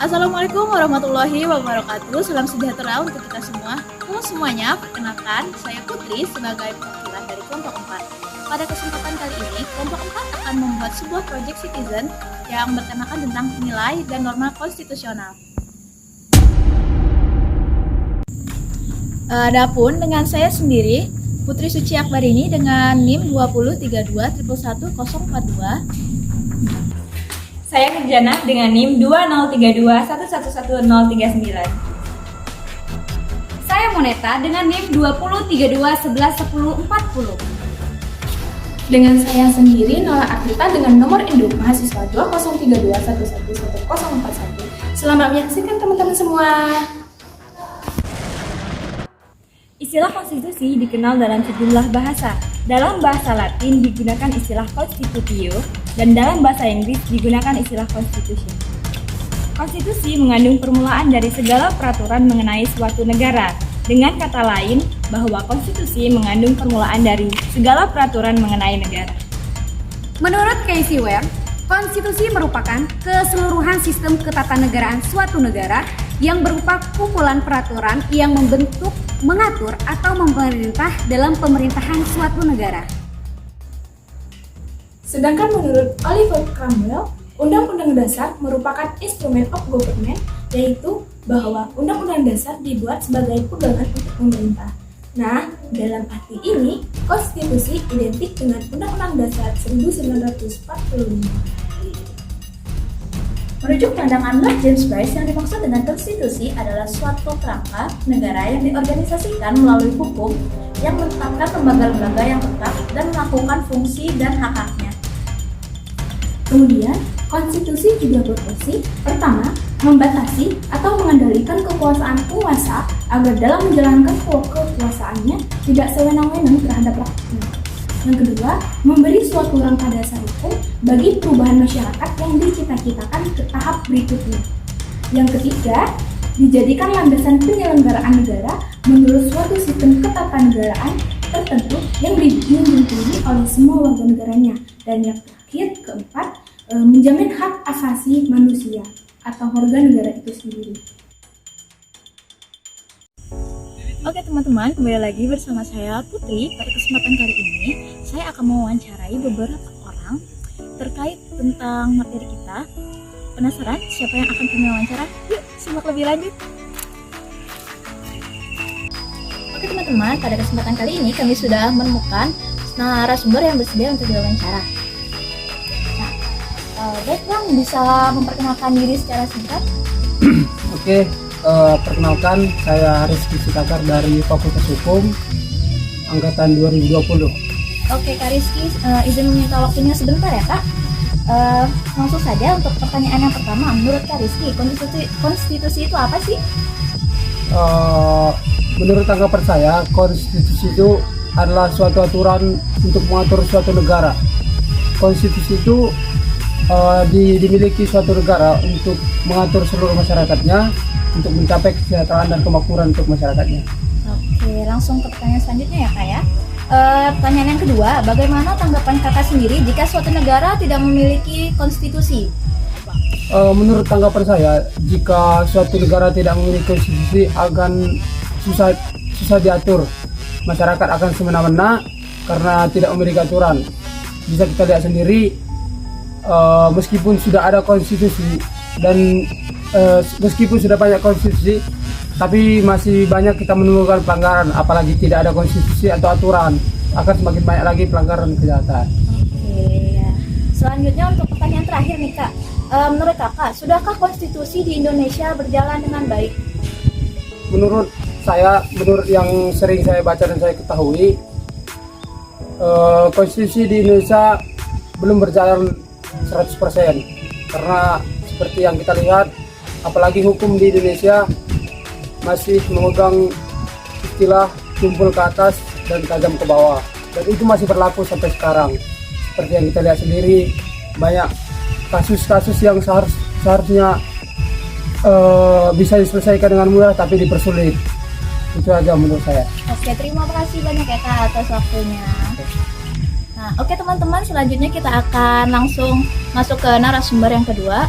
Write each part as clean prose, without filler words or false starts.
Assalamualaikum warahmatullahi wabarakatuh. Salam sejahtera untuk kita semua. Halo semuanya, perkenalkan saya Putri sebagai perwakilan dari kelompok 4. Pada kesempatan kali ini, kelompok 4 akan membuat sebuah project citizen yang bertemakan tentang nilai dan norma konstitusional. Adapun dengan saya sendiri, Putri Suci Akbarini dengan NIM 20321111042. Saya Nurjana dengan NIM 20321111039. Saya Moneta dengan NIM 20321111040. Dengan saya sendiri, Nola Akrita dengan nomor induk mahasiswa 20321111041. Selamat menyaksikan teman-teman semua. Istilah konstitusi dikenal dalam sejumlah bahasa. Dalam bahasa Latin digunakan istilah constitutio dan dalam bahasa Inggris digunakan istilah constitution. Konstitusi mengandung permulaan dari segala peraturan mengenai suatu negara. Dengan kata lain, bahwa konstitusi mengandung permulaan dari segala peraturan mengenai negara. Menurut Casey Ware, konstitusi merupakan keseluruhan sistem ketatanegaraan suatu negara yang berupa kumpulan peraturan yang membentuk, mengatur, atau memerintah dalam pemerintahan suatu negara. Sedangkan menurut Oliver Cromwell, Undang-Undang Dasar merupakan instrumen of government, yaitu bahwa Undang-Undang Dasar dibuat sebagai pegangan untuk pemerintah. Nah, dalam arti ini, konstitusi identik dengan Undang-Undang Dasar 1945. Merujuk pandangan Lord James Bryce, yang dimaksud dengan konstitusi adalah suatu kerangka negara yang diorganisasikan melalui hukum yang menetapkan lembaga-lembaga yang tetap dan melakukan fungsi dan hak-haknya. Kemudian, konstitusi juga berfungsi pertama, membatasi atau mengendalikan kekuasaan penguasa agar dalam menjalankan kekuasaannya tidak sewenang-wenang terhadap rakyatnya. Yang kedua, memberi suatu rangka dasar hukum bagi perubahan masyarakat yang dicita-citakan ke tahap berikutnya. Yang ketiga, dijadikan landasan penyelenggaraan negara menurut suatu sistem ketatanegaraan tertentu yang dijunjung tinggi oleh semua warga negaranya. Dan yang terakhir, keempat, menjamin hak asasi manusia atau warga negara itu sendiri. Oke teman-teman, kembali lagi bersama saya Putri. Pada kesempatan kali ini, saya akan mewawancarai beberapa orang terkait tentang materi kita. Penasaran siapa yang akan kami wawancara? Yuk, simak lebih lanjut. Oke teman-teman, pada kesempatan kali ini kami sudah menemukan narasumber yang bersedia untuk diwawancara. Nah, baik Bang, bisa memperkenalkan diri secara singkat? Oke, perkenalkan saya Rizky Sitakar dari Fakultas Hukum Angkatan 2020. Oke Kak Rizky, izin meminta waktunya sebentar ya Kak. Langsung saja untuk pertanyaan yang pertama. Menurut Kak Rizky, konstitusi itu apa sih? Menurut tanggapan saya, konstitusi itu adalah suatu aturan untuk mengatur suatu negara. Konstitusi itu dimiliki suatu negara untuk mengatur seluruh masyarakatnya untuk mencapai kesejahteraan dan kemakmuran untuk masyarakatnya. Oke, langsung ke pertanyaan selanjutnya ya Kak ya. Pertanyaan yang kedua, bagaimana tanggapan Kakak sendiri jika suatu negara tidak memiliki konstitusi? Menurut tanggapan saya, jika suatu negara tidak memiliki konstitusi akan susah diatur. Masyarakat akan semena-mena karena tidak memiliki aturan. Bisa kita lihat sendiri, meskipun sudah ada konstitusi dan meskipun sudah banyak konstitusi, tapi masih banyak kita menemukan pelanggaran. Apalagi tidak ada konstitusi atau aturan, akan semakin banyak lagi pelanggaran kejahatan. Oke, ya. Selanjutnya untuk pertanyaan terakhir nih Kak. Menurut Kakak, sudahkah konstitusi di Indonesia berjalan dengan baik? Menurut saya, menurut yang sering saya baca dan saya ketahui, konstitusi di Indonesia belum berjalan 100%. Karena seperti yang kita lihat, apalagi hukum di Indonesia masih memegang istilah tumpul ke atas dan tajam ke bawah, dan itu masih berlaku sampai sekarang. Seperti yang kita lihat sendiri, banyak kasus-kasus yang seharusnya bisa diselesaikan dengan mudah tapi dipersulit. Itu aja menurut saya. Oke, terima kasih banyak ya Kak atas waktunya. Nah, oke teman-teman, selanjutnya kita akan langsung masuk ke narasumber yang kedua.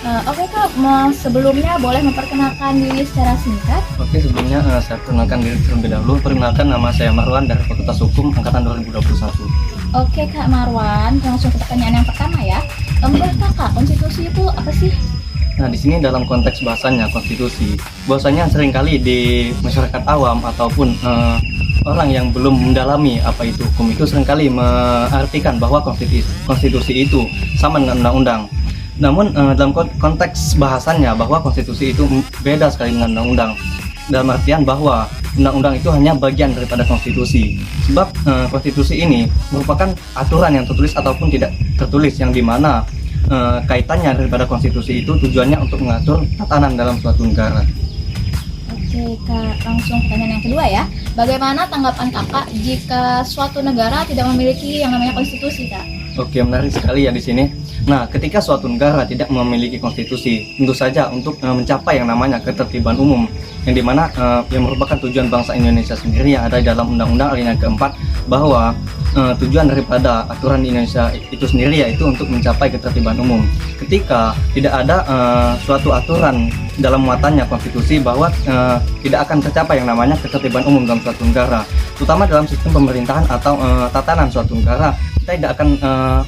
Oke Kak, sebelumnya boleh memperkenalkan diri secara singkat? Oke, sebelumnya saya perkenalkan diri terlebih dahulu. Perkenalkan, nama saya Marwan dari Fakultas Hukum Angkatan 2021. Oke Kak Marwan, langsung ke pertanyaan yang pertama ya. Menurut Kakak, konstitusi itu apa sih? Nah, di sini dalam konteks bahasanya konstitusi, bahwasanya seringkali di masyarakat awam ataupun orang yang belum mendalami apa itu hukum itu seringkali mengartikan bahwa konstitusi itu sama dengan undang-undang. Namun dalam konteks bahasannya bahwa konstitusi itu beda sekali dengan undang-undang. Dalam artian bahwa undang-undang itu hanya bagian daripada konstitusi. Sebab konstitusi ini merupakan aturan yang tertulis ataupun tidak tertulis yang dimana kaitannya daripada konstitusi itu tujuannya untuk mengatur tatanan dalam suatu negara. Oke Kak, langsung pertanyaan yang kedua ya. Bagaimana tanggapan Kakak jika suatu negara tidak memiliki yang namanya konstitusi Kak? Oke, menarik sekali ya di sini. Nah, ketika suatu negara tidak memiliki konstitusi, tentu saja untuk mencapai yang namanya ketertiban umum, yang dimana yang merupakan tujuan bangsa Indonesia sendiri yang ada di dalam Undang-Undang Alinea keempat, bahwa tujuan daripada aturan di Indonesia itu sendiri yaitu untuk mencapai ketertiban umum. Ketika tidak ada suatu aturan dalam muatannya konstitusi bahwa tidak akan tercapai yang namanya ketertiban umum dalam suatu negara, terutama dalam sistem pemerintahan atau tatanan suatu negara, kita tidak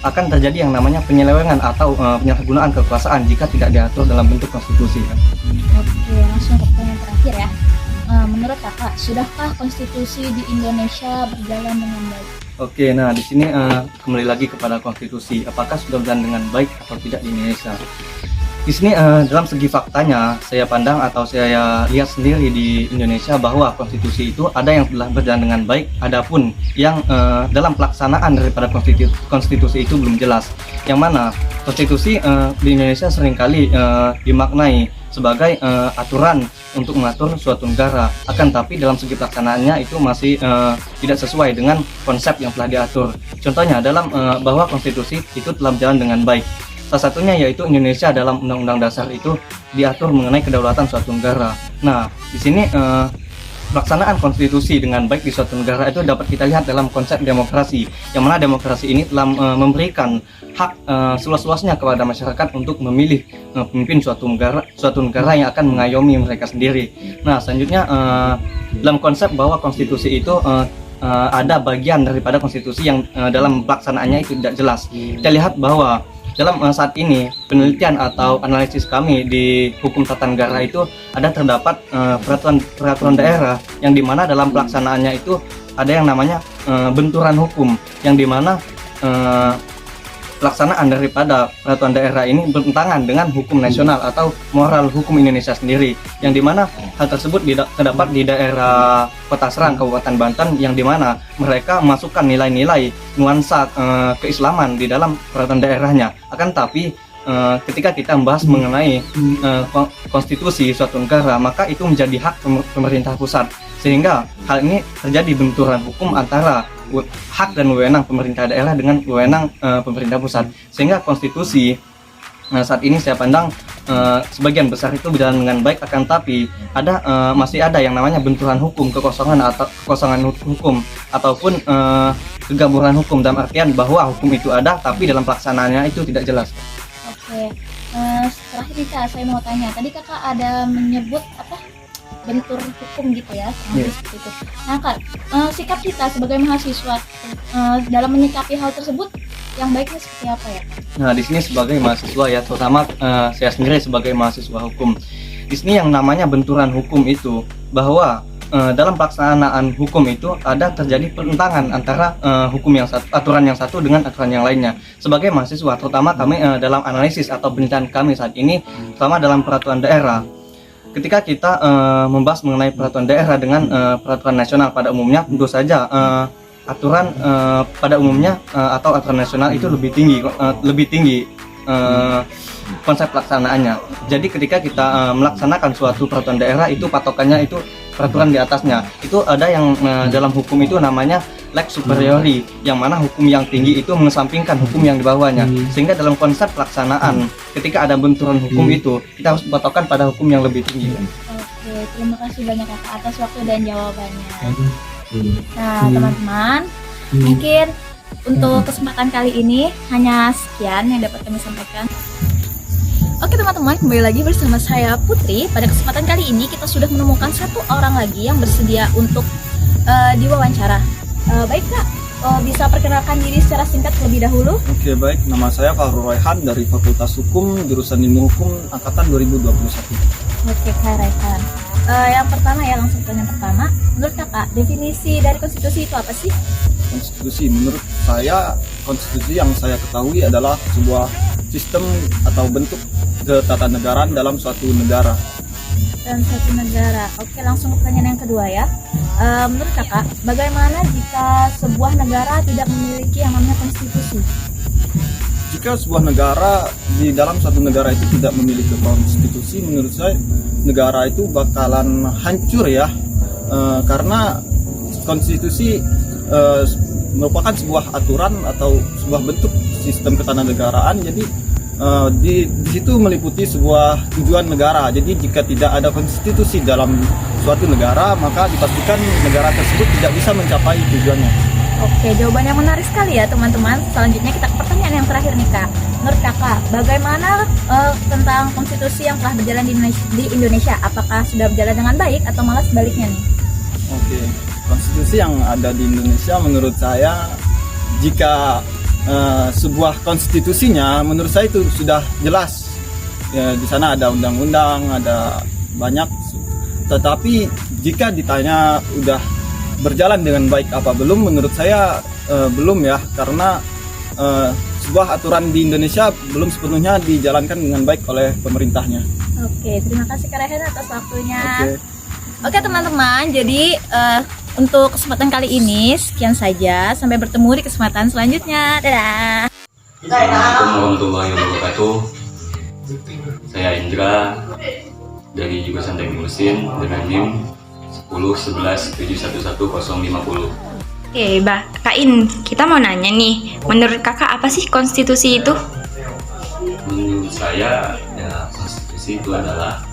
akan terjadi yang namanya penyelewengan atau penyalahgunaan kekuasaan jika tidak diatur dalam bentuk konstitusi. Oke, langsung ke pertanyaan terakhir ya. Menurut Kakak, sudahkah konstitusi di Indonesia berjalan dengan baik? Oke, nah di sini kembali lagi kepada konstitusi, apakah sudah berjalan dengan baik atau tidak di Indonesia? Di sini dalam segi faktanya saya pandang atau saya lihat sendiri di Indonesia bahwa konstitusi itu ada yang telah berjalan dengan baik, adapun yang dalam pelaksanaan daripada konstitusi itu belum jelas. Yang mana konstitusi di Indonesia seringkali dimaknai sebagai aturan untuk mengatur suatu negara, akan tapi dalam segi pelaksanaannya itu masih tidak sesuai dengan konsep yang telah diatur. Contohnya dalam bahwa konstitusi itu telah berjalan dengan baik. Salah satunya yaitu Indonesia dalam Undang-Undang Dasar itu diatur mengenai kedaulatan suatu negara. Nah, di sini pelaksanaan konstitusi dengan baik di suatu negara itu dapat kita lihat dalam konsep demokrasi, yang mana demokrasi ini telah memberikan hak seluas-luasnya kepada masyarakat untuk memilih pemimpin suatu negara yang akan mengayomi mereka sendiri. Nah, selanjutnya dalam konsep bahwa konstitusi itu ada bagian daripada konstitusi yang dalam pelaksanaannya itu tidak jelas. Kita lihat bahwa dalam saat ini penelitian atau analisis kami di hukum tata negara itu terdapat peraturan daerah yang dimana dalam pelaksanaannya itu ada yang namanya benturan hukum, yang dimana pelaksanaan daripada peraturan daerah ini bertentangan dengan hukum nasional atau moral hukum Indonesia sendiri, yang dimana hal tersebut terdapat di daerah Kota Serang, Kabupaten Banten, yang dimana mereka memasukkan nilai-nilai nuansa keislaman di dalam peraturan daerahnya. Akan tapi ketika kita membahas mengenai konstitusi suatu negara, maka itu menjadi hak pemerintah pusat, sehingga hal ini terjadi benturan hukum antara hak dan wewenang pemerintah daerah dengan wewenang pemerintah pusat, sehingga konstitusi saat ini saya pandang sebagian besar itu berjalan dengan baik, akan tapi masih ada yang namanya benturan hukum, kekosongan hukum ataupun kegaburan hukum, dalam artian bahwa hukum itu ada tapi dalam pelaksanaannya itu tidak jelas. Oke, terakhir nih Kak, saya mau tanya, tadi Kakak ada menyebut bentur hukum gitu ya, seperti itu. Nah Kak, sikap kita sebagai mahasiswa dalam menyikapi hal tersebut yang baiknya seperti apa ya? Nah, di sini sebagai mahasiswa ya, terutama saya sendiri sebagai mahasiswa hukum, di sini yang namanya benturan hukum itu bahwa dalam pelaksanaan hukum itu terjadi pertentangan antara aturan yang satu dengan aturan yang lainnya. Sebagai mahasiswa, terutama kami dalam analisis atau penelitian kami saat ini, terutama dalam peraturan daerah. Ketika kita membahas mengenai peraturan daerah dengan peraturan nasional pada umumnya, tentu saja aturan pada umumnya atau aturan nasional itu lebih tinggi konsep pelaksanaannya. Jadi ketika kita melaksanakan suatu peraturan daerah, itu patokannya itu peraturan di atasnya. Itu ada yang dalam hukum itu namanya lex superiori, yang mana hukum yang tinggi itu mengesampingkan hukum yang di bawahnya. Sehingga dalam konsep pelaksanaan, ketika ada benturan hukum itu, kita harus berpatokan pada hukum yang lebih tinggi. Oke, terima kasih banyak Kakak atas waktu dan jawabannya. Nah teman-teman, mungkin untuk kesempatan kali ini hanya sekian yang dapat kami sampaikan. Oke teman-teman, kembali lagi bersama saya Putri. Pada kesempatan kali ini kita sudah menemukan satu orang lagi yang bersedia untuk diwawancara. Baik Kak, bisa perkenalkan diri secara singkat terlebih dahulu? Oke, baik. Nama saya Fahrul Raihan dari Fakultas Hukum, jurusan Ilmu Hukum Angkatan 2021. Oke Kak Raihan. Yang pertama ya, langsung ke yang pertama. Menurut Kakak, definisi dari konstitusi itu apa sih? Konstitusi, menurut saya, konstitusi yang saya ketahui adalah sebuah sistem atau bentuk ketatanegaraan dalam suatu negara. Dalam suatu negara. Oke, langsung ke pertanyaan yang kedua ya. Menurut Kakak, bagaimana jika sebuah negara tidak memiliki yang namanya konstitusi? Jika sebuah negara, di dalam suatu negara itu tidak memiliki konstitusi, menurut saya negara itu bakalan hancur ya, karena konstitusi merupakan sebuah aturan atau sebuah bentuk sistem ketatanegaraan. Jadi di situ meliputi sebuah tujuan negara. Jadi jika tidak ada konstitusi dalam suatu negara, maka dipastikan negara tersebut tidak bisa mencapai tujuannya. Oke, jawaban yang menarik sekali ya teman-teman. Selanjutnya kita ke pertanyaan yang terakhir nih Kak. Menurut Kakak, bagaimana tentang konstitusi yang telah berjalan di Indonesia? Apakah sudah berjalan dengan baik atau malah sebaliknya nih? Oke, konstitusi yang ada di Indonesia menurut saya, jika sebuah konstitusinya menurut saya itu sudah jelas. Ya, di sana ada undang-undang, ada banyak. Tetapi jika ditanya udah berjalan dengan baik apa belum, menurut saya belum ya, karena sebuah aturan di Indonesia belum sepenuhnya dijalankan dengan baik oleh pemerintahnya. Oke, terima kasih Kak Rehan atas waktunya. Oke teman-teman, jadi untuk kesempatan kali ini sekian saja. Sampai bertemu di kesempatan selanjutnya. Dadah. Assalamualaikum warahmatullahi wabarakatuh. Saya Indra dari jurusan Teknik Mesin dengan NIM 1011711050. Oke, Kak In, kita mau nanya nih, menurut kakak apa sih konstitusi itu? Menurut saya, ya, konstitusi itu adalah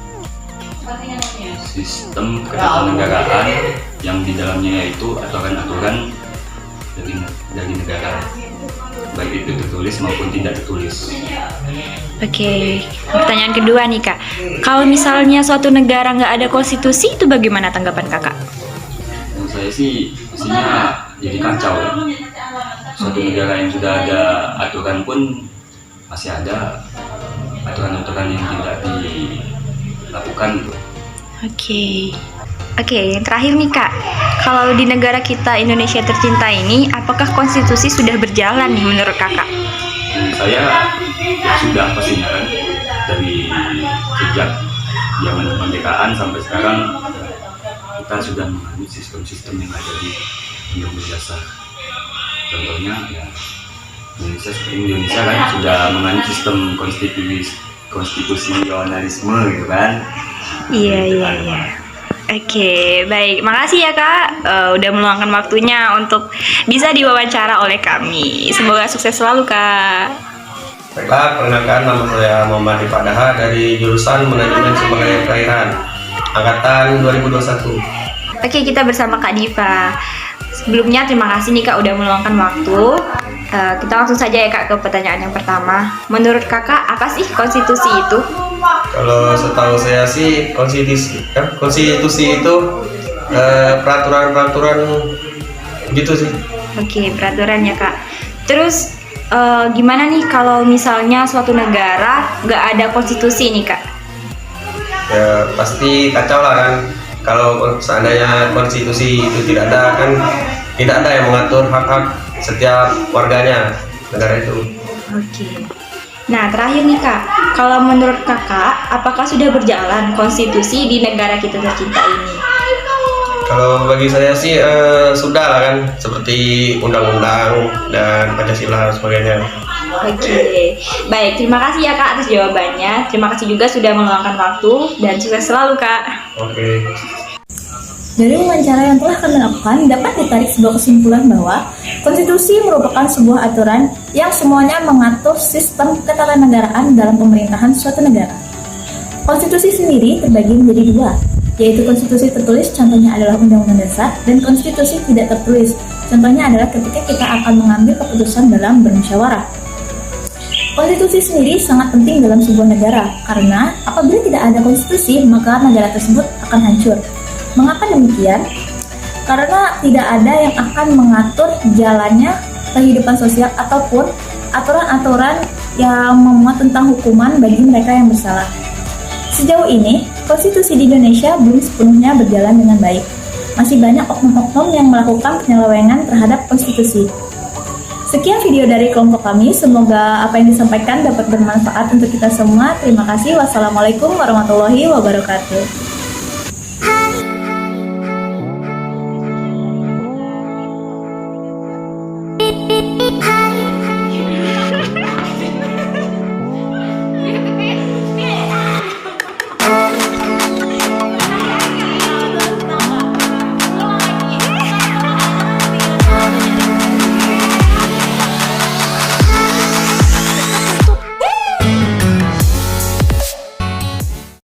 sistem ketatanegaraan yang di dalamnya yaitu aturan-aturan dari negara, baik itu tertulis maupun tidak tertulis. Oke, pertanyaan kedua nih Kak, kalau misalnya suatu negara nggak ada konstitusi itu bagaimana tanggapan kakak? Menurut saya sih isinya jadi kacau. Suatu negara yang sudah ada aturan pun masih ada aturan-aturan yang tidak dilakukan. Oke, yang terakhir nih Kak, kalau di negara kita Indonesia tercinta ini, apakah konstitusi sudah berjalan nih menurut kakak? Menurut saya ya sudah pastinya kan, dari sejak zaman kemerdekaan sampai sekarang kita sudah mengalami sistem-sistem yang ada di Undang-Undang Dasar. Contohnya ya Indonesia kan sudah mengalami sistem konstitusionalisme gitu kan. Iya. Oke, baik. Makasih ya Kak, udah meluangkan waktunya untuk bisa diwawancara oleh kami. Semoga sukses selalu Kak. Baiklah, perkenalkan nama saya Muhammad Ifadaha dari jurusan Manajemen Sumber Daya Perairan, angkatan 2021. Oke, kita bersama Kak Diva. Sebelumnya terima kasih nih Kak udah meluangkan waktu. Kita langsung saja ya Kak ke pertanyaan yang pertama. Menurut Kakak apa sih konstitusi itu? Kalau setahu saya sih konstitusi itu peraturan-peraturan gitu sih. Oke, peraturan ya Kak. Terus gimana nih kalau misalnya suatu negara nggak ada konstitusi nih Kak? Ya pasti kacau lah kan. Kalau seandainya konstitusi itu tidak ada, kan tidak ada yang mengatur hak-hak setiap warganya negara itu. Oke. Nah, terakhir nih Kak, kalau menurut Kakak, apakah sudah berjalan konstitusi di negara kita tercinta ini? Kalau bagi saya sih sudah lah kan, seperti undang-undang dan Pancasila dan sebagainya. Oke, baik. Terima kasih ya Kak atas jawabannya. Terima kasih juga sudah meluangkan waktu dan sukses selalu Kak. Oke. Dari wawancara yang telah kami lakukan, dapat ditarik sebuah kesimpulan bahwa konstitusi merupakan sebuah aturan yang semuanya mengatur sistem ketatanegaraan dalam pemerintahan suatu negara. Konstitusi sendiri terbagi menjadi dua, yaitu konstitusi tertulis, contohnya adalah Undang-Undang Dasar, dan konstitusi tidak tertulis, contohnya adalah ketika kita akan mengambil keputusan dalam bermusyawarah. Konstitusi sendiri sangat penting dalam sebuah negara, karena apabila tidak ada konstitusi, maka negara tersebut akan hancur. Mengapa demikian? Karena tidak ada yang akan mengatur jalannya kehidupan sosial ataupun aturan-aturan yang memuat tentang hukuman bagi mereka yang bersalah. Sejauh ini, konstitusi di Indonesia belum sepenuhnya berjalan dengan baik. Masih banyak oknum-oknum yang melakukan penyelewengan terhadap konstitusi. Sekian video dari kelompok kami, semoga apa yang disampaikan dapat bermanfaat untuk kita semua. Terima kasih. Wassalamualaikum warahmatullahi wabarakatuh.